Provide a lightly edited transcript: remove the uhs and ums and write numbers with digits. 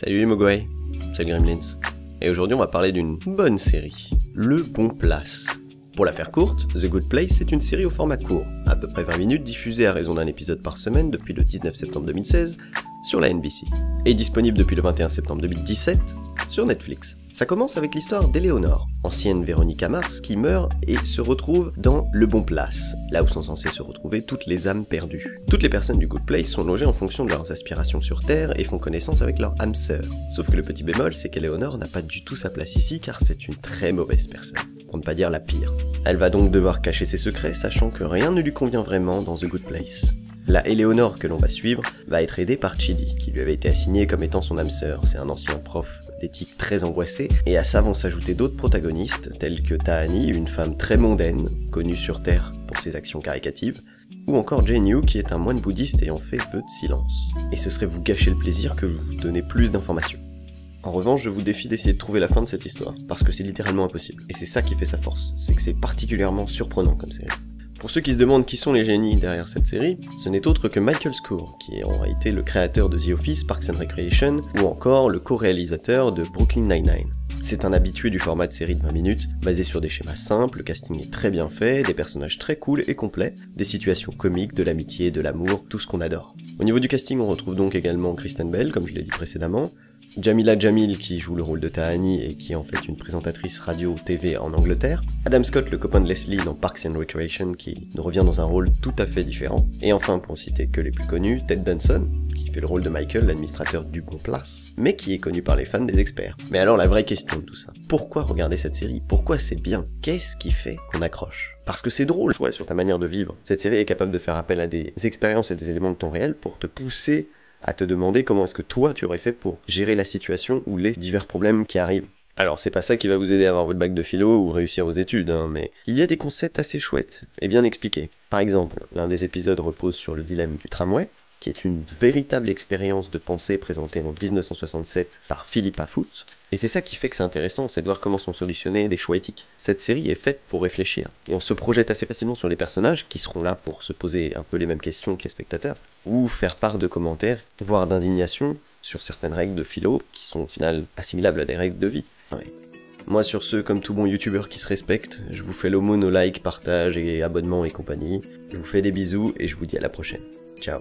Salut les Mogwai, c'est le Gremlins. Et aujourd'hui on va parler d'une bonne série, Le Bon Place. Pour la faire courte, The Good Place est une série au format court, à peu près 20 minutes, diffusée à raison d'un épisode par semaine depuis le 19 septembre 2016 sur la NBC, et disponible depuis le 21 septembre 2017 sur Netflix. Ça commence avec l'histoire d'Eleonore, ancienne Véronica Mars, qui meurt et se retrouve dans Le Bon Place, là où sont censées se retrouver toutes les âmes perdues. Toutes les personnes du Good Place sont logées en fonction de leurs aspirations sur Terre et font connaissance avec leur âme sœur. Sauf que le petit bémol, c'est qu'Eleonore n'a pas du tout sa place ici car c'est une très mauvaise personne, pour ne pas dire la pire. Elle va donc devoir cacher ses secrets, sachant que rien ne lui convient vraiment dans The Good Place. La Eleonore que l'on va suivre va être aidée par Chidi, qui lui avait été assigné comme étant son âme sœur. C'est un ancien prof d'éthique très angoissé, et à ça vont s'ajouter d'autres protagonistes, tels que Tahani, une femme très mondaine, connue sur Terre pour ses actions caricatives, ou encore Jinyu, qui est un moine bouddhiste ayant fait vœu de silence. Et ce serait vous gâcher le plaisir que je vous donner plus d'informations. En revanche, je vous défie d'essayer de trouver la fin de cette histoire, parce que c'est littéralement impossible. Et c'est ça qui fait sa force, c'est que c'est particulièrement surprenant comme série. Pour ceux qui se demandent qui sont les génies derrière cette série, ce n'est autre que Michael Schur, qui est en réalité le créateur de The Office, Parks and Recreation, ou encore le co-réalisateur de Brooklyn Nine-Nine. C'est un habitué du format de série de 20 minutes, basé sur des schémas simples, le casting est très bien fait, des personnages très cool et complets, des situations comiques, de l'amitié, de l'amour, tout ce qu'on adore. Au niveau du casting, on retrouve donc également Kristen Bell, comme je l'ai dit précédemment, Jamila Jamil qui joue le rôle de Tahani et qui est en fait une présentatrice radio-TV en Angleterre, Adam Scott, le copain de Leslie dans Parks and Recreation qui nous revient dans un rôle tout à fait différent, et enfin pour citer que les plus connus, Ted Danson, qui fait le rôle de Michael, l'administrateur du Bon Place, mais qui est connu par les fans des experts. Mais alors la vraie question de tout ça, pourquoi regarder cette série? Pourquoi c'est bien? Qu'est-ce qui fait qu'on accroche? Parce que c'est drôle, ouais, sur ta manière de vivre. Cette série est capable de faire appel à des expériences et des éléments de temps réel pour te pousser à te demander comment est-ce que toi tu aurais fait pour gérer la situation ou les divers problèmes qui arrivent. Alors c'est pas ça qui va vous aider à avoir votre bac de philo ou réussir aux études, mais il y a des concepts assez chouettes et bien expliqués. Par exemple, l'un des épisodes repose sur le dilemme du tramway, qui est une véritable expérience de pensée présentée en 1967 par Philippa Foot. Et c'est ça qui fait que c'est intéressant, c'est de voir comment sont solutionnés des choix éthiques. Cette série est faite pour réfléchir, et on se projette assez facilement sur les personnages qui seront là pour se poser un peu les mêmes questions que les spectateurs, ou faire part de commentaires, voire d'indignation sur certaines règles de philo qui sont au final assimilables à des règles de vie. Ouais. Moi sur ce, comme tout bon youtubeur qui se respecte, je vous fais l'aumône aux likes, partages et abonnements et compagnie. Je vous fais des bisous et je vous dis à la prochaine. Ciao.